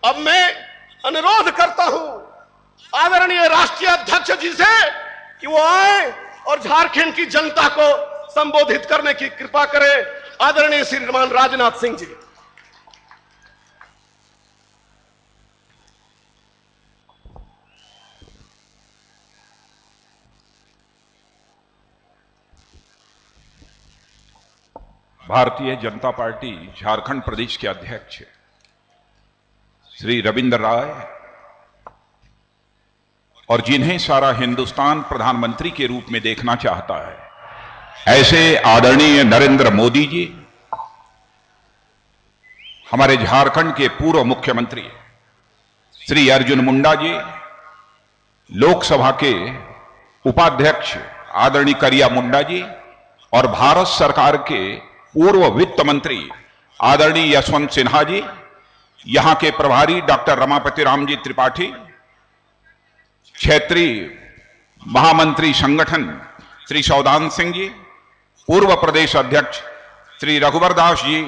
अब मैं अनुरोध करता हूं आदरणीय राष्ट्रीय अध्यक्ष जी से कि वो आए और झारखंड की जनता को संबोधित करने की कृपा करें। आदरणीय श्रीमान राजनाथ सिंह जी। भारतीय जनता पार्टी झारखंड प्रदेश के अध्यक्ष श्री रविंद्र राय और जिन्हें सारा हिंदुस्तान प्रधानमंत्री के रूप में देखना चाहता है, ऐसे आदरणीय नरेंद्र मोदी जी, हमारे झारखंड के पूर्व मुख्यमंत्री श्री अर्जुन मुंडा जी, लोकसभा के उपाध्यक्ष आदरणीय करिया मुंडा जी और भारत सरकार के पूर्व वित्त मंत्री आदरणीय यशवंत सिन्हा जी, यहां के प्रभारी डॉक्टर रमापति राम जी त्रिपाठी, क्षेत्रीय महामंत्री संगठन श्री सौदान सिंह जी, पूर्व प्रदेश अध्यक्ष श्री रघुवर दास जी,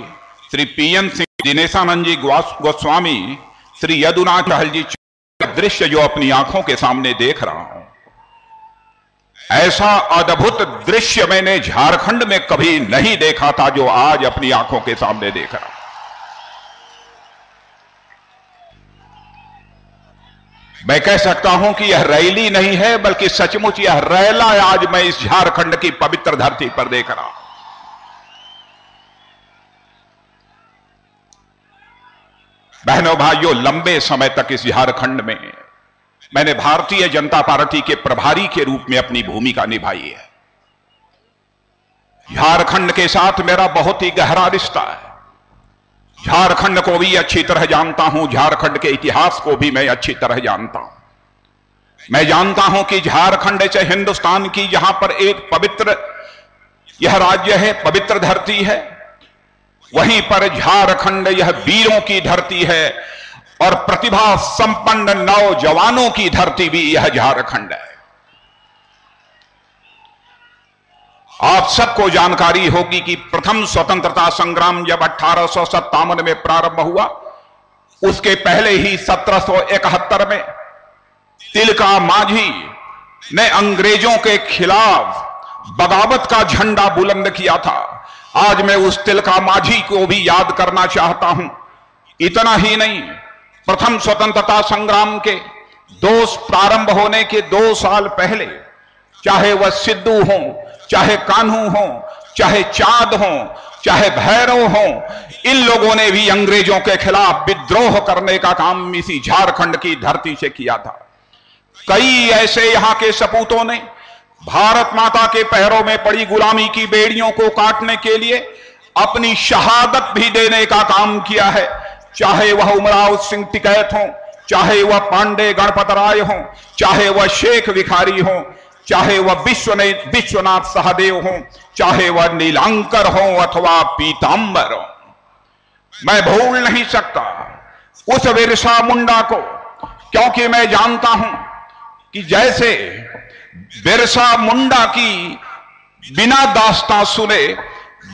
श्री पीएन सिंह, दिनेशानंद जी गोस्वामी, श्री यदुनाथ चहल जी, दृश्य जो अपनी आंखों के सामने देख रहा हूं, ऐसा अद्भुत दृश्य मैंने झारखंड में कभी नहीं देखा था जो आज अपनी आंखों के सामने देख रहा हूं। मैं कह सकता हूं कि यह रैली नहीं है, बल्कि सचमुच यह रैला आज मैं इस झारखंड की पवित्र धरती पर देख रहा हूं। बहनों भाइयों, लंबे समय तक इस झारखंड में मैंने भारतीय जनता पार्टी के प्रभारी के रूप में अपनी भूमिका निभाई है। झारखंड के साथ मेरा बहुत ही गहरा रिश्ता है। झारखंड को भी अच्छी तरह जानता हूं, झारखंड के इतिहास को भी मैं अच्छी तरह जानता हूं। मैं जानता हूं कि झारखंड ऐसे हिंदुस्तान की जहां पर एक पवित्र यह राज्य है, पवित्र धरती है, वहीं पर झारखंड यह वीरों की धरती है और प्रतिभा संपन्न नौजवानों की धरती भी यह झारखंड है। आप सबको जानकारी होगी कि प्रथम स्वतंत्रता संग्राम जब 1857 में प्रारंभ हुआ, उसके पहले ही 1771 में तिलका मांझी ने अंग्रेजों के खिलाफ बगावत का झंडा बुलंद किया था। आज मैं उस तिलका मांझी को भी याद करना चाहता हूं। इतना ही नहीं, प्रथम स्वतंत्रता संग्राम के प्रारंभ होने के 2 साल पहले, चाहे वह सिद्धू हो, चाहे कान्हू हो, चाहे चांद हो, चाहे भैरव हो, इन लोगों ने भी अंग्रेजों के खिलाफ विद्रोह करने का काम इसी झारखंड की धरती से किया था। कई ऐसे यहां के सपूतों ने भारत माता के पैरों में पड़ी गुलामी की बेड़ियों को काटने के लिए अपनी शहादत भी देने का काम किया है। चाहे वह उमराव सिंह टिकैत हो, चाहे वह पांडे गणपत राय हो, चाहे वह शेख भिखारी हो, चाहे वह विश्वनाथ सहदेव हो, चाहे वह नीलांकर हो अथवा पीतांबर हो। मैं भूल नहीं सकता उस बिरसा मुंडा को, क्योंकि मैं जानता हूं कि जैसे बिरसा मुंडा की बिना दास्तां सुने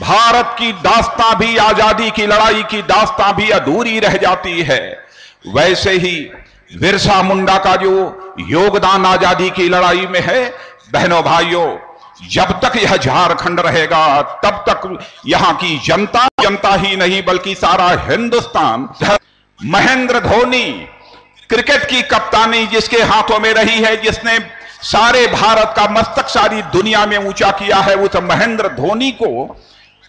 भारत की दास्तां भी, आजादी की लड़ाई की दास्तां भी अधूरी रह जाती है, वैसे ही बिरसा मुंडा का जो योगदान आजादी की लड़ाई में है, बहनों भाइयों, जब तक यह झारखंड रहेगा तब तक यहां की जनता ही नहीं बल्कि सारा हिंदुस्तान। महेंद्र धोनी क्रिकेट की कप्तानी जिसके हाथों में रही है, जिसने सारे भारत का मस्तक सारी दुनिया में ऊंचा किया है, उस महेंद्र धोनी को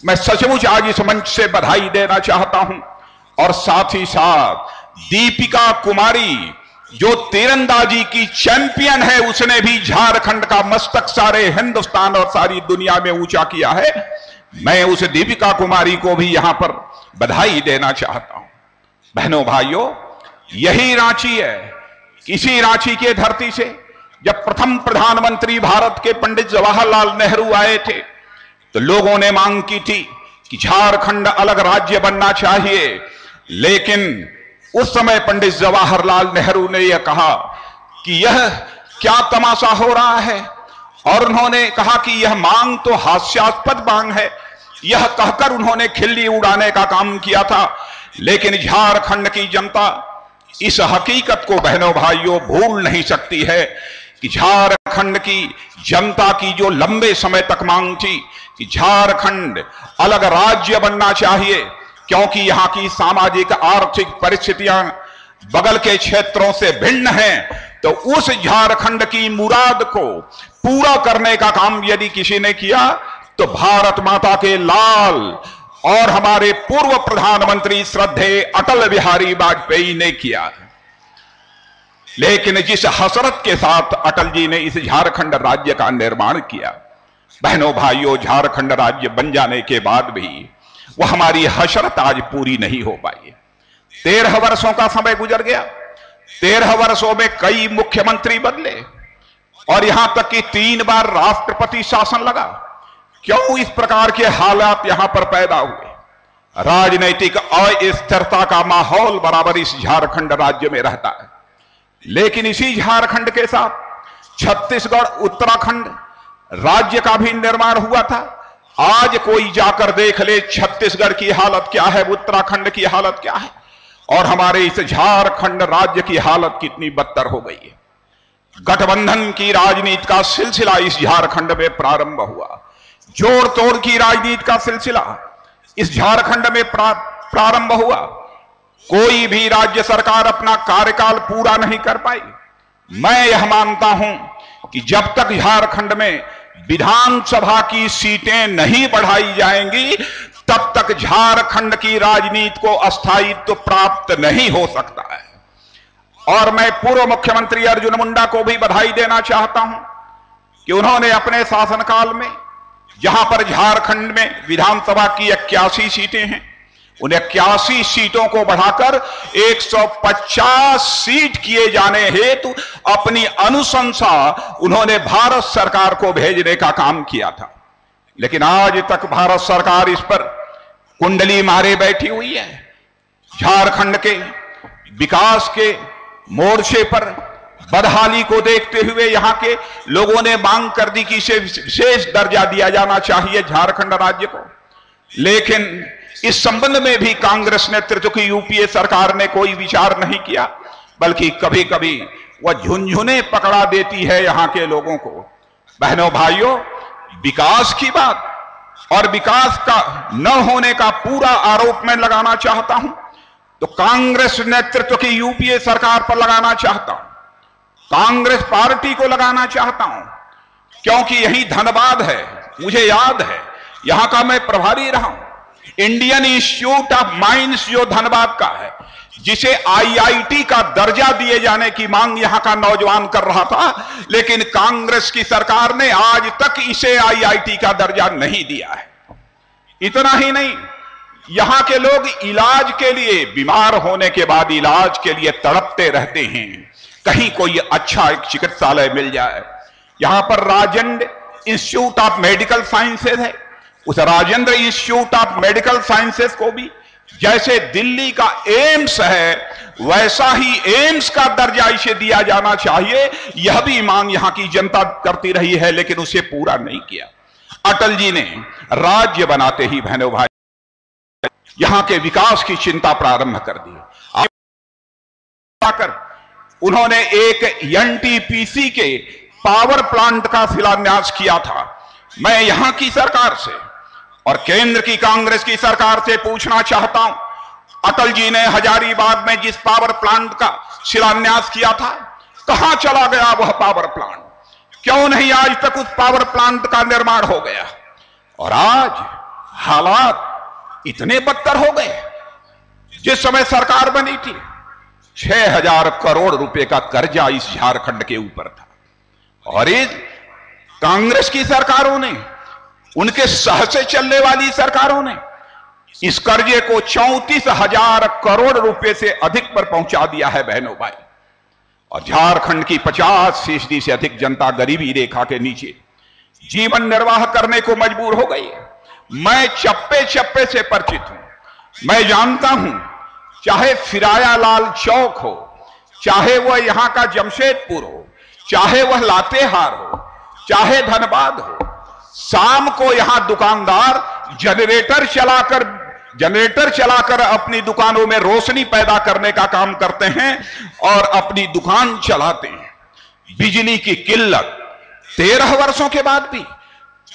मैं सचमुच आज इस मंच से बधाई देना चाहता हूं। और साथ ही साथ दीपिका कुमारी जो तीरंदाजी की चैंपियन है, उसने भी झारखंड का मस्तक सारे हिंदुस्तान और सारी दुनिया में ऊंचा किया है। मैं उस दीपिका कुमारी को भी यहां पर बधाई देना चाहता हूं। बहनों भाइयों, यही रांची है। इसी रांची के धरती से जब प्रथम प्रधानमंत्री भारत के पंडित जवाहरलाल नेहरू आए थे, तो लोगों ने मांग की थी कि झारखंड अलग राज्य बनना चाहिए। लेकिन उस समय पंडित जवाहरलाल नेहरू ने यह कहा कि यह क्या तमाशा हो रहा है, और उन्होंने कहा कि यह मांग तो हास्यास्पद मांग है। यह कहकर उन्होंने खिल्ली उड़ाने का काम किया था। लेकिन झारखंड की जनता इस हकीकत को बहनों भाइयों भूल नहीं सकती है कि झारखंड की जनता की जो लंबे समय तक मांग थी कि झारखंड अलग राज्य बनना चाहिए, क्योंकि यहां की सामाजिक आर्थिक परिस्थितियां बगल के क्षेत्रों से भिन्न हैं, तो उस झारखंड की मुराद को पूरा करने का काम यदि किसी ने किया तो भारत माता के लाल और हमारे पूर्व प्रधानमंत्री श्रद्धेय अटल बिहारी वाजपेयी ने किया। लेकिन जिस हसरत के साथ अटल जी ने इस झारखंड राज्य का निर्माण किया, बहनों भाइयों, झारखंड राज्य बन जाने के बाद भी वह हमारी हसरत आज पूरी नहीं हो पाई। 13 वर्षों का समय गुजर गया, 13 वर्षों में कई मुख्यमंत्री बदले और यहां तक कि 3 बार राष्ट्रपति शासन लगा। क्यों इस प्रकार के हालात यहां पर पैदा हुए? राजनीतिक अस्थिरता का माहौल बराबर इस झारखंड राज्य में रहता है। लेकिन इसी झारखंड के साथ छत्तीसगढ़, उत्तराखंड राज्य का भी निर्माण हुआ था। आज कोई जाकर देख ले छत्तीसगढ़ की हालत क्या है, उत्तराखंड की हालत क्या है, और हमारे इस झारखंड राज्य की हालत कितनी बदतर हो गई है। गठबंधन की राजनीति का सिलसिला इस झारखंड में प्रारंभ हुआ, जोड़ तोड़ की राजनीति का सिलसिला इस झारखंड में प्रारंभ हुआ। कोई भी राज्य सरकार अपना कार्यकाल पूरा नहीं कर पाई। मैं यह मानता हूं कि जब तक झारखंड में विधानसभा की सीटें नहीं बढ़ाई जाएंगी तब तक झारखंड की राजनीति को अस्थायित्व प्राप्त नहीं हो सकता है। और मैं पूर्व मुख्यमंत्री अर्जुन मुंडा को भी बधाई देना चाहता हूं कि उन्होंने अपने शासनकाल में, जहां पर झारखंड में विधानसभा की 81 सीटें हैं, उन 81 सीटों को बढ़ाकर 150 सीट किए जाने हेतु अपनी अनुशंसा उन्होंने भारत सरकार को भेजने का काम किया था। लेकिन आज तक भारत सरकार इस पर कुंडली मारे बैठी हुई है। झारखंड के विकास के मोर्चे पर बदहाली को देखते हुए यहां के लोगों ने मांग कर दी कि इसे विशेष दर्जा दिया जाना चाहिए झारखंड राज्य को। लेकिन इस संबंध में भी कांग्रेस नेतृत्व की यूपीए सरकार ने कोई विचार नहीं किया, बल्कि कभी कभी वह झुनझुने पकड़ा देती है यहां के लोगों को। बहनों भाइयों, विकास की बात और विकास का न होने का पूरा आरोप मैं लगाना चाहता हूं तो कांग्रेस नेतृत्व की यूपीए सरकार पर लगाना चाहता हूं, कांग्रेस पार्टी को लगाना चाहता हूं, क्योंकि यही धनबाद है। मुझे याद है यहां का मैं प्रभारी रहा हूं। इंडियन इंस्टीट्यूट ऑफ माइंस जो धनबाद का है, जिसे आईआईटी का दर्जा दिए जाने की मांग यहां का नौजवान कर रहा था, लेकिन कांग्रेस की सरकार ने आज तक इसे आईआईटी का दर्जा नहीं दिया है। इतना ही नहीं, यहां के लोग इलाज के लिए, बीमार होने के बाद इलाज के लिए तड़पते रहते हैं, कहीं कोई अच्छा एक चिकित्सालय मिल जाए। यहां पर Rajendra institute of medical sciences है, उस Rajendra institute of medical sciences को भी जैसे दिल्ली का एम्स है वैसा ही एम्स का दर्जा इसे दिया जाना चाहिए। यह भी मांग यहां की जनता करती रही है, लेकिन उसे पूरा नहीं किया। अटल जी ने राज्य बनाते ही बहनों भाई यहां के विकास की चिंता प्रारंभ कर दी। उन्होंने एक एनटीपीसी के पावर प्लांट का शिलान्यास किया था। मैं यहां की सरकार से और केंद्र की कांग्रेस की सरकार से पूछना चाहता हूं, अटल जी ने हजारीबाग में जिस पावर प्लांट का शिलान्यास किया था, कहां चला गया वह पावर प्लांट? क्यों नहीं आज तक उस पावर प्लांट का निर्माण हो गया? और आज हालात इतने बदतर हो गए। जिस समय सरकार बनी थी 6000 करोड़ रुपए का कर्जा इस झारखंड के ऊपर था, और इस कांग्रेस की सरकारों ने, उनके सह से चलने वाली सरकारों ने इस कर्जे को 34,000 करोड़ रुपए से अधिक पर पहुंचा दिया है बहनों भाई। और झारखंड की 50% से अधिक जनता गरीबी रेखा के नीचे जीवन निर्वाह करने को मजबूर हो गई है। मैं चप्पे चप्पे से परिचित हूं। मैं जानता हूं, चाहे फिराया लाल चौक हो, चाहे वह यहां का जमशेदपुर हो, चाहे वह लातेहार हो, चाहे धनबाद हो, शाम को यहां दुकानदार जनरेटर चलाकर जनरेटर चलाकर अपनी दुकानों में रोशनी पैदा करने का काम करते हैं और अपनी दुकान चलाते हैं। बिजली की किल्लत 13 वर्षों के बाद भी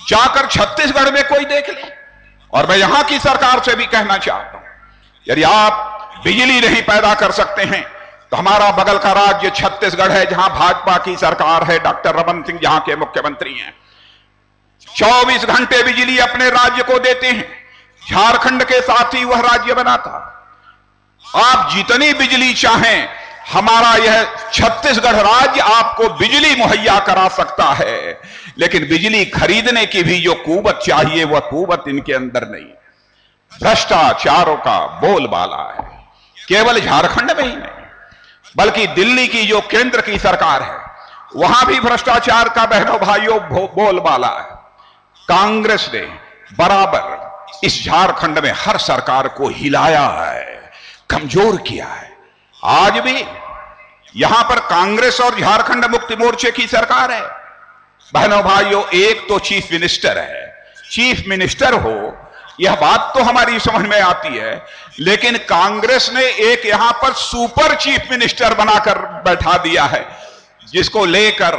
जाकर छत्तीसगढ़ में कोई देख ले। और मैं यहां की सरकार से भी कहना चाहता हूं, यदि आप बिजली नहीं पैदा कर सकते हैं तो हमारा बगल का राज्य छत्तीसगढ़ है, जहां भाजपा की सरकार है, डॉक्टर रमन सिंह जहां के मुख्यमंत्री हैं, 24 घंटे बिजली अपने राज्य को देते हैं। झारखंड के साथ ही वह राज्य बना था। आप जितनी बिजली चाहें, हमारा यह छत्तीसगढ़ राज्य आपको बिजली मुहैया करा सकता है, लेकिन बिजली खरीदने की भी जो कुवत चाहिए वह कुवत इनके अंदर नहीं। भ्रष्टाचारों का बोलबाला है, केवल झारखंड में ही नहीं बल्कि दिल्ली की जो केंद्र की सरकार है वहां भी भ्रष्टाचार का बहनों भाइयों बोलबाला है। कांग्रेस ने बराबर इस झारखंड में हर सरकार को हिलाया है, कमजोर किया है। आज भी यहां पर कांग्रेस और झारखंड मुक्ति मोर्चे की सरकार है। बहनों भाइयों, एक तो चीफ मिनिस्टर है, चीफ मिनिस्टर हो यह बात तो हमारी समझ में आती है, लेकिन कांग्रेस ने एक यहां पर सुपर चीफ मिनिस्टर बनाकर बैठा दिया है, जिसको लेकर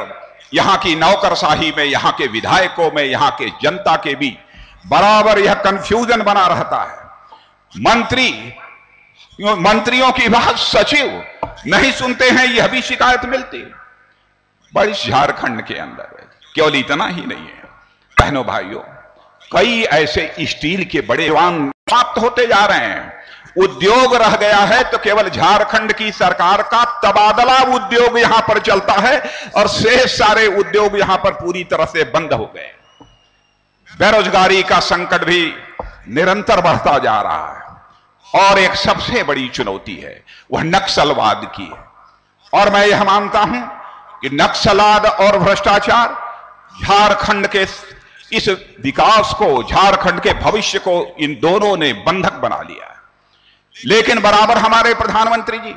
यहां की नौकरशाही में, यहां के विधायकों में, यहां के जनता के भी बराबर यह कंफ्यूजन बना रहता है। मंत्रियों की बात सचिव नहीं सुनते हैं, यह भी शिकायत मिलती है। बड़ी झारखंड के अंदर केवल इतना ही नहीं है बहनों भाइयों, कई ऐसे स्टील के बड़े वाहन समाप्त होते जा रहे हैं। उद्योग रह गया है तो केवल झारखंड की सरकार का तबादला उद्योग यहां पर चलता है और शेष सारे उद्योग यहां पर पूरी तरह से बंद हो गए। बेरोजगारी का संकट भी निरंतर बढ़ता जा रहा है और एक सबसे बड़ी चुनौती है वह नक्सलवाद की है। और मैं यह मानता हूं कि नक्सलवाद और भ्रष्टाचार झारखंड के इस विकास को, झारखंड के भविष्य को इन दोनों ने बंधक बना लिया। लेकिन बराबर हमारे प्रधानमंत्री जी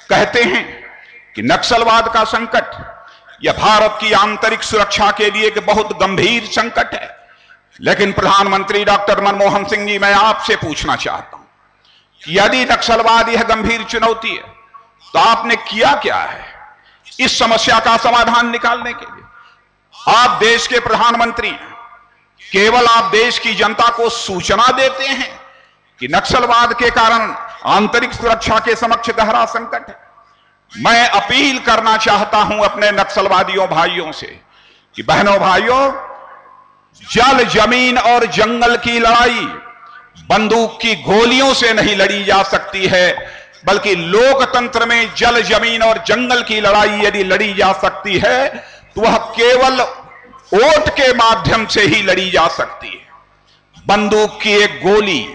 कहते हैं कि नक्सलवाद का संकट यह भारत की आंतरिक सुरक्षा के लिए एक बहुत गंभीर संकट है। लेकिन प्रधानमंत्री डॉक्टर मनमोहन सिंह जी, मैं आपसे पूछना चाहता हूं कि यदि नक्सलवाद यह गंभीर चुनौती है तो आपने किया क्या है इस समस्या का समाधान निकालने के लिए? आप देश के प्रधानमंत्री हैं, केवल आप देश की जनता को सूचना देते हैं कि नक्सलवाद के कारण आंतरिक सुरक्षा के समक्ष गहरा संकट है। मैं अपील करना चाहता हूं अपने नक्सलवादियों भाइयों से कि बहनों भाइयों, जल, जमीन और जंगल की लड़ाई बंदूक की गोलियों से नहीं लड़ी जा सकती है, बल्कि लोकतंत्र में जल, जमीन और जंगल की लड़ाई यदि लड़ी जा सकती है तो वह केवल वोट के माध्यम से ही लड़ी जा सकती है। बंदूक की एक गोली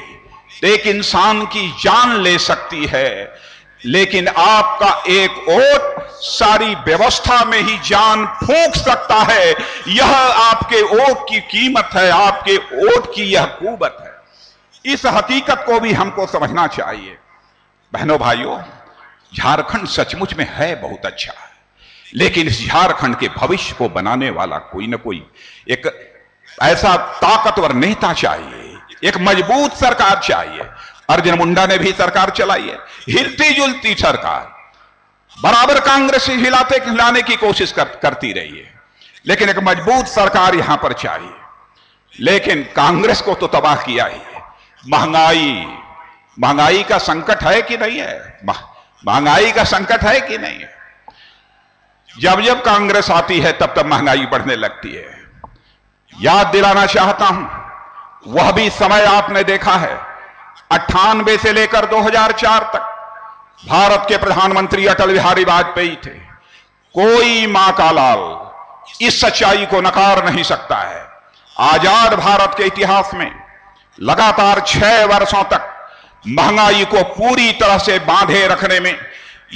एक इंसान की जान ले सकती है, लेकिन आपका एक वोट सारी व्यवस्था में ही जान फूंक सकता है। यह आपके वोट की कीमत है, आपके वोट की यह कुवत है। इस हकीकत को भी हमको समझना चाहिए। बहनों भाइयों, झारखंड सचमुच में है बहुत अच्छा है, लेकिन इस झारखंड के भविष्य को बनाने वाला कोई ना कोई एक ऐसा ताकतवर नेता चाहिए, एक मजबूत सरकार चाहिए। अर्जुन मुंडा ने भी सरकार चलाई है, हिलती जुलती सरकार, बराबर कांग्रेस से हिलाने की कोशिश करती रही है, लेकिन एक मजबूत सरकार यहां पर चाहिए। लेकिन कांग्रेस को तो तबाह किया ही है। महंगाई का संकट है कि नहीं है? महंगाई का संकट है कि नहीं है? जब जब कांग्रेस आती है तब तब महंगाई बढ़ने लगती है। याद दिलाना चाहता हूं, वह भी समय आपने देखा है 98 से लेकर 2004 तक भारत के प्रधानमंत्री अटल बिहारी वाजपेयी थे। कोई मां का लाल इस सच्चाई को नकार नहीं सकता है। आजाद भारत के इतिहास में लगातार 6 वर्षों तक महंगाई को पूरी तरह से बांधे रखने में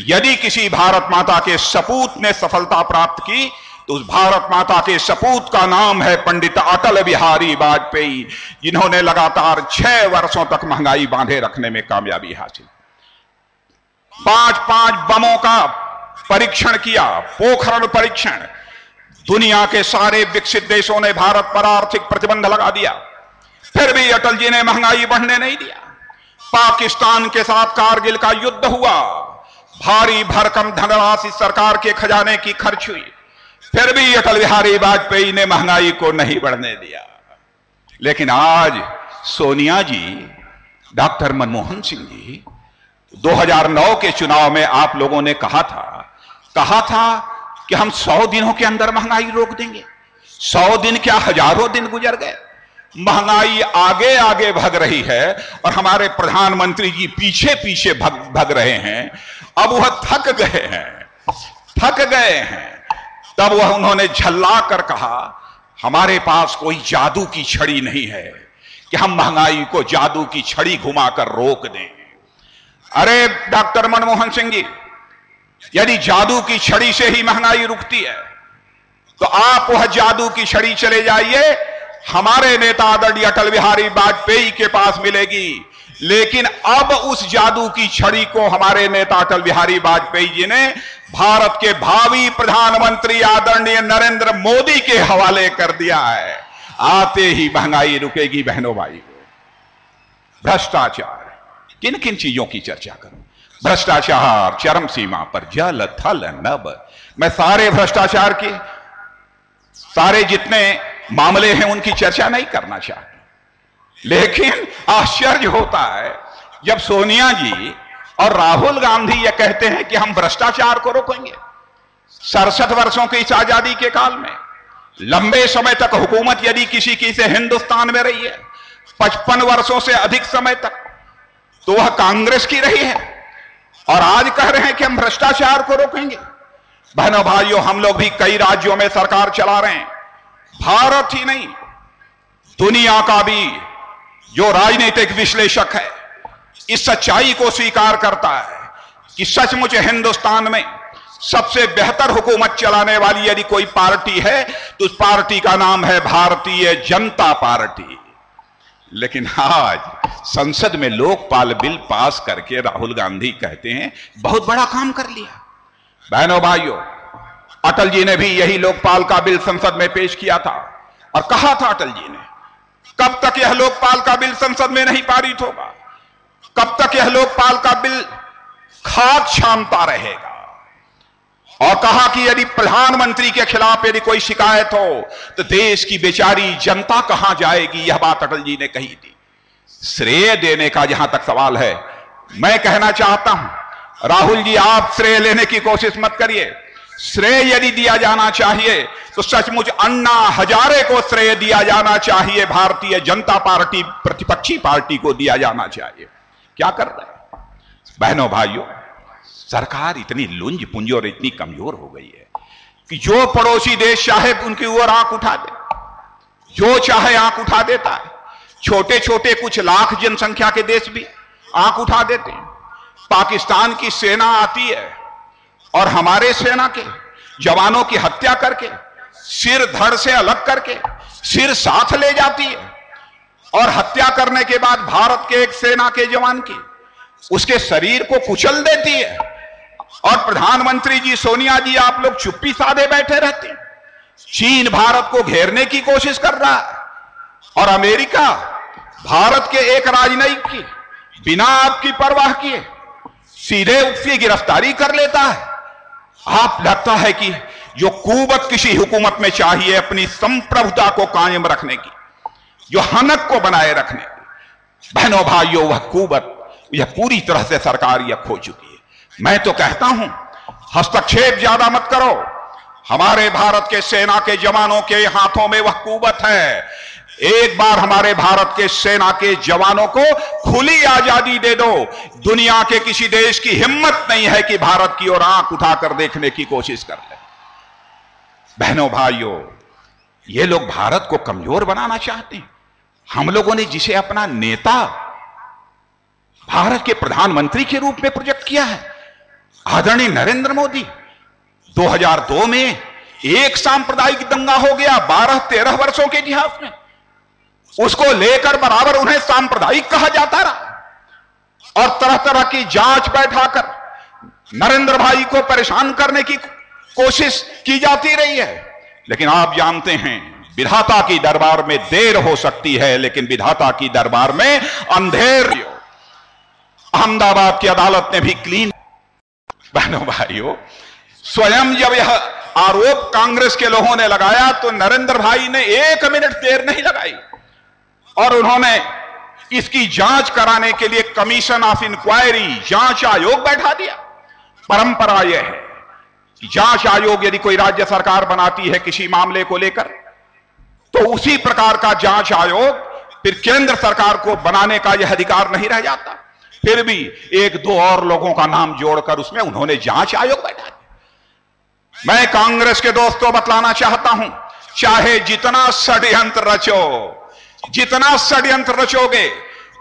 यदि किसी भारत माता के सपूत ने सफलता प्राप्त की तो उस भारत माता के सपूत का नाम है पंडित अटल बिहारी वाजपेयी, जिन्होंने लगातार 6 वर्षों तक महंगाई बांधे रखने में कामयाबी हासिल। 5 बमों का परीक्षण किया, पोखरण परीक्षण। दुनिया के सारे विकसित देशों ने भारत पर आर्थिक प्रतिबंध लगा दिया, फिर भी अटल जी ने महंगाई बढ़ने नहीं दिया। पाकिस्तान के साथ कारगिल का युद्ध हुआ, भारी भरकम धनराशि सरकार के खजाने की खर्च हुई, फिर भी अटल बिहारी वाजपेयी ने महंगाई को नहीं बढ़ने दिया। लेकिन आज सोनिया जी, डॉक्टर मनमोहन सिंह जी, 2009 के चुनाव में आप लोगों ने कहा था कि हम 100 दिनों के अंदर महंगाई रोक देंगे। 100 दिन क्या, हजारों दिन गुजर गए, महंगाई आगे आगे भग रही है और हमारे प्रधानमंत्री जी पीछे पीछे भग रहे हैं। अब वह थक गए हैं। तब वह उन्होंने झल्ला कर कहा, हमारे पास कोई जादू की छड़ी नहीं है कि हम महंगाई को जादू की छड़ी घुमाकर रोक दें। अरे डॉक्टर मनमोहन सिंह जी, यदि जादू की छड़ी से ही महंगाई रुकती है तो आप वह जादू की छड़ी चले जाइए, हमारे नेता आदरणीय अटल बिहारी वाजपेयी के पास मिलेगी। लेकिन अब उस जादू की छड़ी को हमारे नेता अटल बिहारी वाजपेयी जी ने भारत के भावी प्रधानमंत्री आदरणीय नरेंद्र मोदी के हवाले कर दिया है। आते ही महंगाई रुकेगी। बहनों भाइयों, भ्रष्टाचार, किन किन चीजों की चर्चा करूं? भ्रष्टाचार चरम सीमा पर, जल थल नभ। मैं सारे भ्रष्टाचार के सारे जितने मामले हैं उनकी चर्चा नहीं करना चाहता, लेकिन आश्चर्य होता है जब सोनिया जी और राहुल गांधी ये कहते हैं कि हम भ्रष्टाचार को रोकेंगे। 67 वर्षों की इस आजादी के काल में लंबे समय तक हुकूमत यदि किसी की से हिंदुस्तान में रही है, 55 वर्षों से अधिक समय तक, तो वह कांग्रेस की रही है। और आज कह रहे हैं कि हम भ्रष्टाचार को रोकेंगे। बहनों भाइयों, हम लोग भी कई राज्यों में सरकार चला रहे हैं। भारत ही नहीं, दुनिया का भी जो राजनीतिक विश्लेषक है इस सच्चाई को स्वीकार करता है कि सचमुच हिंदुस्तान में सबसे बेहतर हुकूमत चलाने वाली यदि कोई पार्टी है तो उस पार्टी का नाम है भारतीय जनता पार्टी। लेकिन आज संसद में लोकपाल बिल पास करके राहुल गांधी कहते हैं बहुत बड़ा काम कर लिया। बहनों भाइयों, अटल जी ने भी यही लोकपाल का बिल संसद में पेश किया था और कहा था अटल जी ने, कब तक यह लोकपाल का बिल संसद में नहीं पारित होगा, कब तक यह लोकपाल का बिल खाक छानता रहेगा। और कहा कि यदि प्रधानमंत्री के खिलाफ यदि कोई शिकायत हो तो देश की बेचारी जनता कहां जाएगी। यह बात अटल जी ने कही थी। श्रेय देने का जहां तक सवाल है, मैं कहना चाहता हूं राहुल जी, आप श्रेय लेने की कोशिश मत करिए। श्रेय यदि दिया जाना चाहिए तो सचमुच अन्ना हजारे को श्रेय दिया जाना चाहिए, भारतीय जनता पार्टी प्रतिपक्षी पार्टी को दिया जाना चाहिए। क्या कर रहे हैं बहनों भाइयों? सरकार इतनी लुंज पुंज और इतनी कमजोर हो गई है कि जो पड़ोसी देश चाहे उनकी ओर आंख उठा दे, जो चाहे आंख उठा देता है। छोटे छोटे कुछ लाख जनसंख्या के देश भी आंख उठा देते हैं। पाकिस्तान की सेना आती है और हमारे सेना के जवानों की हत्या करके, सिर धड़ से अलग करके सिर साथ ले जाती है और हत्या करने के बाद भारत के एक सेना के जवान की उसके शरीर को कुचल देती है। और प्रधानमंत्री जी, सोनिया जी, आप लोग चुप्पी साधे बैठे रहते हैं। चीन भारत को घेरने की कोशिश कर रहा है और अमेरिका भारत के एक राजनयिक की बिना आपकी परवाह किए सीधे उसकी गिरफ्तारी कर लेता है। आप लगता है कि जो कुवत किसी हुकूमत में चाहिए अपनी संप्रभुता को कायम रखने की, जो हनक को बनाए रखने की, बहनों भाइयों, वह कुवत यह पूरी तरह से सरकार यह खो चुकी है। मैं तो कहता हूं हस्तक्षेप ज्यादा मत करो। हमारे भारत के सेना के जवानों के हाथों में वह कुवत है। एक बार हमारे भारत के सेना के जवानों को खुली आजादी दे दो, दुनिया के किसी देश की हिम्मत नहीं है कि भारत की ओर आंख उठाकर देखने की कोशिश कर ले। बहनों भाइयों, ये लोग भारत को कमजोर बनाना चाहते हैं। हम लोगों ने जिसे अपना नेता भारत के प्रधानमंत्री के रूप में प्रोजेक्ट किया है, आदरणीय नरेंद्र मोदी, 2002 में एक सांप्रदायिक दंगा हो गया 12-13 वर्षों के इतिहास में, उसको लेकर बराबर उन्हें सांप्रदायिक कहा जाता रहा और तरह तरह की जांच बैठाकर नरेंद्र भाई को परेशान करने की कोशिश की जाती रही है। लेकिन आप जानते हैं विधाता की दरबार में देर हो सकती है, लेकिन विधाता की दरबार में अंधेर। अहमदाबाद की अदालत ने भी क्लीन। बहनों भाइयों, स्वयं जब यह आरोप कांग्रेस के लोगों ने लगाया तो नरेंद्र भाई ने 1 मिनट देर नहीं लगाई और उन्होंने इसकी जांच कराने के लिए कमीशन ऑफ इंक्वायरी, जांच आयोग बैठा दिया। परंपरा यह है कि जांच आयोग यदि कोई राज्य सरकार बनाती है किसी मामले को लेकर, तो उसी प्रकार का जांच आयोग फिर केंद्र सरकार को बनाने का यह अधिकार नहीं रह जाता। फिर भी 1-2 और लोगों का नाम जोड़कर उसमें उन्होंने जांच आयोग बैठा दिया। मैं कांग्रेस के दोस्तों बतलाना चाहता हूं, चाहे जितना षड्यंत्र रचोगे,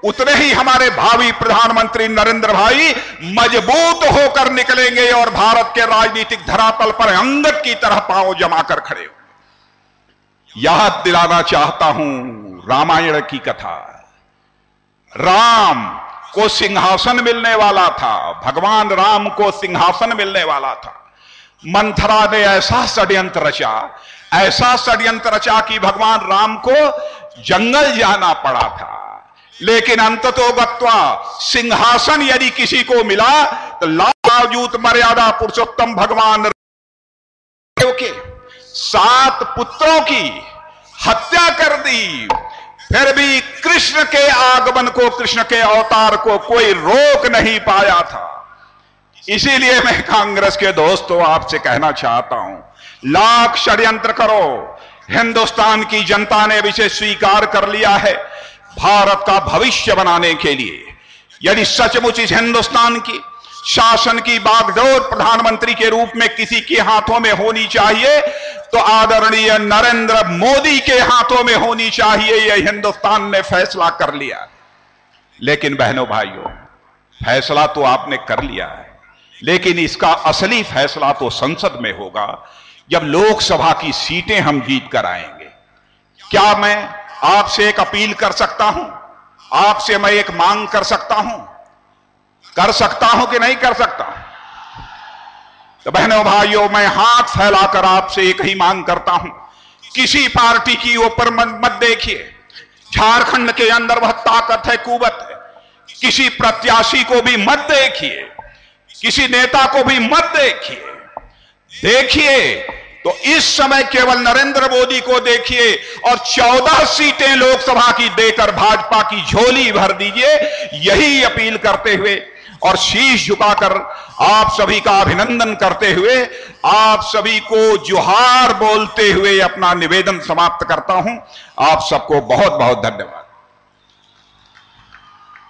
उतने ही हमारे भावी प्रधानमंत्री नरेंद्र भाई मजबूत होकर निकलेंगे और भारत के राजनीतिक धरातल पर अंगद की तरह पांव जमाकर खड़े हो। याद दिलाना चाहता हूं रामायण की कथा। राम को सिंहासन मिलने वाला था, भगवान राम को सिंहासन मिलने वाला था। मंथरा ने ऐसा षड्यंत्र रचा कि भगवान राम को जंगल जाना पड़ा था। लेकिन अंततोगत्वा सिंहासन यदि किसी को मिला तो लाजूत मर्यादा पुरुषोत्तम भगवान के 7 पुत्रों की हत्या कर दी। फिर भी कृष्ण के आगमन को, कृष्ण के अवतार को कोई रोक नहीं पाया था। इसीलिए मैं कांग्रेस के दोस्तों आपसे कहना चाहता हूं, लाख षड्यंत्र करो, हिंदुस्तान की जनता ने इसे स्वीकार कर लिया है भारत का भविष्य बनाने के लिए। यदि सचमुच इस हिंदुस्तान की शासन की बागडोर प्रधानमंत्री के रूप में किसी के हाथों में होनी चाहिए तो आदरणीय नरेंद्र मोदी के हाथों में होनी चाहिए। यह हिंदुस्तान ने फैसला कर लिया। लेकिन बहनों भाइयों, फैसला तो आपने कर लिया है, लेकिन इसका असली फैसला तो संसद में होगा जब लोकसभा की सीटें हम जीत कर आएंगे। क्या मैं आपसे एक अपील कर सकता हूं, आपसे मैं एक मांग कर सकता हूं कि नहीं कर सकता? तो बहनों भाइयों, मैं हाथ फैलाकर आपसे एक ही मांग करता हूं, किसी पार्टी की ऊपर मत देखिए। झारखंड के अंदर वह ताकत है, कुवत है। किसी प्रत्याशी को भी मत देखिए, किसी नेता को भी मत देखिए तो इस समय केवल नरेंद्र मोदी को देखिए और 14 सीटें लोकसभा की देकर भाजपा की झोली भर दीजिए। यही अपील करते हुए और शीश झुकाकर आप सभी का अभिनंदन करते हुए, आप सभी को जोहार बोलते हुए अपना निवेदन समाप्त करता हूं। आप सबको बहुत बहुत धन्यवाद।